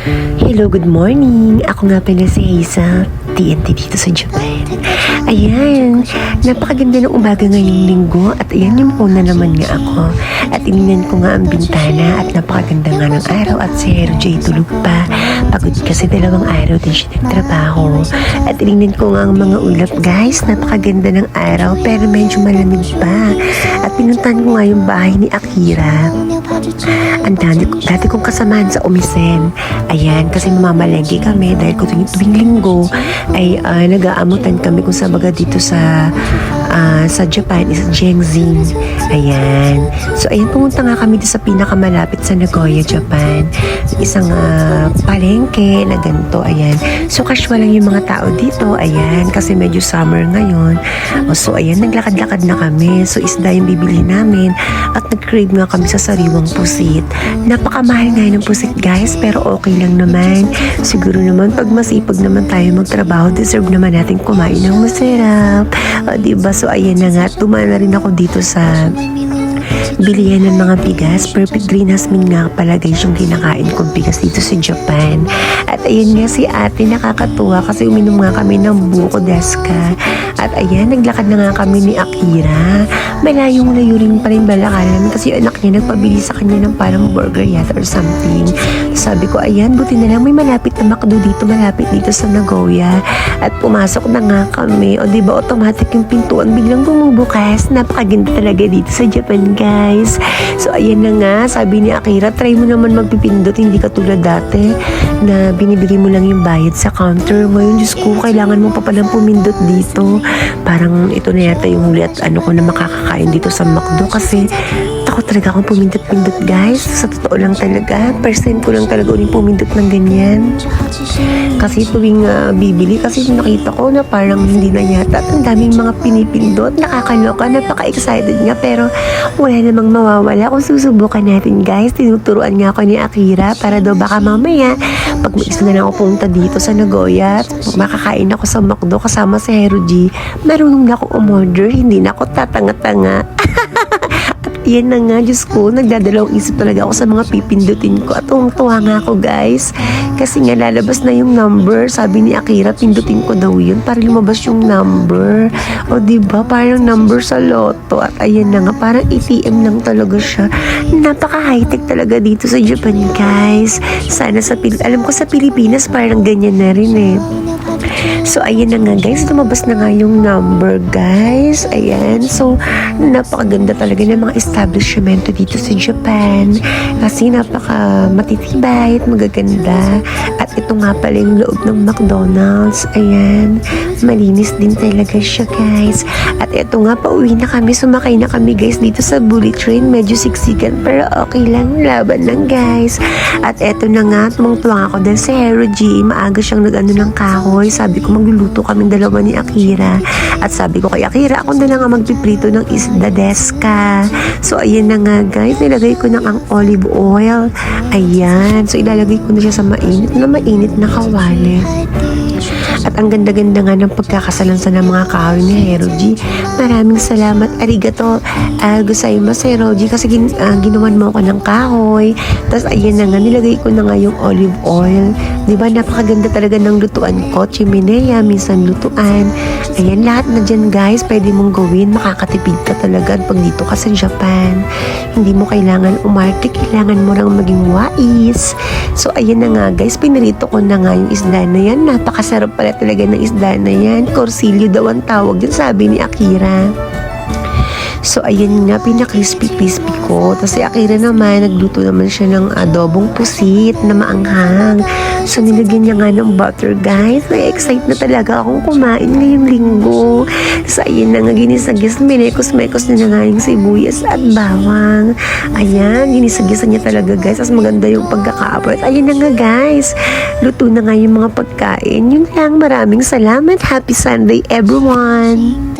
Hello, good morning. Ako nga pala si Hazel, TNT dito sa Japan. Ayan, napakaganda ng umaga ngayong linggo at ayan yung una naman nga ako. At iningnan ko nga ang bintana at napakaganda nga ng araw at si Hero J tulog pa. Pagod kasi dalawang araw din siya nagtrabaho. At iningnan ko nga ang mga ulap guys, napakaganda ng araw pero medyo malamig pa. At pinuntahan ko nga yung bahay ni Akira. Ang dati kong kasamahan sa Omisen. Ayan, kasi mamamalengke kami dahil kung tuwing linggo ay nag-aamutan kami kung sa baga dito sa Japan is Jengzin. Ayan. So, ayan, pumunta nga kami dito sa pinakamalapit sa Nagoya, Japan. Isang palengke na ganito. Ayan. So, casual lang yung mga tao dito. Ayan. Kasi medyo summer ngayon. So, ayan, naglakad-lakad na kami. So, isda yung bibili namin. At nag-crave nga kami sa sariwang pusit. Napakamahal nga ng pusit, guys. Pero okay lang naman. Siguro naman, pag masipag naman tayo magtrabaho, deserve naman natin kumain ng masarap. Diba? So, ayan na nga. Tumaan na rin ako dito sa bilihan ng mga bigas. Perfect Green Jasmine nga pala guys yung kinakain kong bigas dito sa Japan. At ayan nga si ate, nakakatuwa kasi uminom nga kami ng buko deska. At ayan, naglakad na nga kami ni Akira. Malayong-layo rin pa rin balakaran kasi yung anak niya nagpabili sa kanya ng parang burger yata or something. Sabi ko, ayan, buti na lang may malapit na McDo dito, malapit dito sa Nagoya. At pumasok na nga kami. O diba, automatic yung pintuan biglang bumubukas. Napakaganda talaga dito sa Japan, guys. So, ayan na nga. Sabi ni Akira, try mo naman magpipindot. Hindi ka tulad dati na binibigay mo lang yung bayad sa counter. Ngayon, Diyos ko, kailangan mo pa palang pumindot dito. Parang ito na yata yung huli at ano ko na makakakain dito sa McDo kasi takot talaga akong pumindot-pindot, guys. Sa totoo lang talaga. First time ko lang talaga uling pumindot ng ganyan. Kasi tuwing bibili, kasi nakita ko na parang hindi na yata at ang daming mga pinipindot. Nakakaloka, napaka-excited nga pero wala namang mawawala kung susubukan natin, guys. Tinuturuan nga ako ni Akira para daw baka mamaya pag may isa na lang ako punta dito sa Nagoya at makakain ako sa McDo kasama si Hero G, marunong na ako umorder, hindi na ako tatanga-tanga. Yan na nga, Diyos ko, nagdadalawang isip talaga ako sa mga pipindutin ko at tuwang-tuwa nga ako, guys. Kasi nga, lalabas na yung number. Sabi ni Akira, pindutin ko daw yun para lumabas yung number. O, diba? Parang number sa loto. At ayan na nga, parang ATM lang talaga siya. Napaka-high-tech talaga dito sa Japan, guys. Sana alam ko sa Pilipinas, parang ganyan na rin eh. So, ayan na nga guys, lumabas na nga yung number guys. Ayan, so napakaganda talaga ng mga establishmento dito sa Japan. Kasi napaka matitibay at magaganda. At ito nga pala yung loob ng McDonald's. Ayan, malinis din talaga siya guys. At ito nga, pauwi na kami, sumakay na kami guys dito sa bullet train. Medyo siksikan pero okay lang, laban lang guys. At eto na nga, tumang-tuwang ako dahil sa Hero G, maaga siyang nag-ano ng kahoy. Sabi ko magluluto kaming dalawa ni Akira. At sabi ko kay Akira, ako na lang ang magpiprito ng isda deska. So ayan na nga guys, nilagay ko na ang olive oil. Ayan, so ilalagay ko na siya sa mainit na kawali. At ang ganda-ganda nga ng pagkakasalansa ng mga kahoy ni Hero G. Maraming salamat, arigato, gozaimasu Hero G, kasi ginawan mo ako ng kahoy. Tapos ayan na nga, nilagay ko na nga yung olive oil. Diba, napakaganda talaga ng lutuan ko. Chimenea, minsan lutuan. Ayan, lahat na dyan guys, pwede mong gawin. Makakatipid ka talaga pag dito ka sa Japan. Hindi mo kailangan umarte, kailangan mo lang maging wais. So ayan na nga guys, pinirito ko na nga yung isda na yan. Napakasarap pala talaga ng isda na yan. Corsillo daw ang tawag din, sabi ni Akira. So, ayan nga, pinakrispy-crispy ko. Tapos si Akira naman, nagluto naman siya ng adobong pusit na maanghang. So, nilagyan niya nga ng butter, guys. Na-excite na talaga akong kumain ngayong linggo. So, ayan na nga, ginisagis. Minekos-mekos na nga yung sibuyas at bawang. Ayan, ginisagisan niya talaga, guys. Tapos maganda yung pagkakaapot. Ayan na nga, guys. Luto na nga yung mga pagkain. Yun lang, maraming salamat. Happy Sunday, everyone!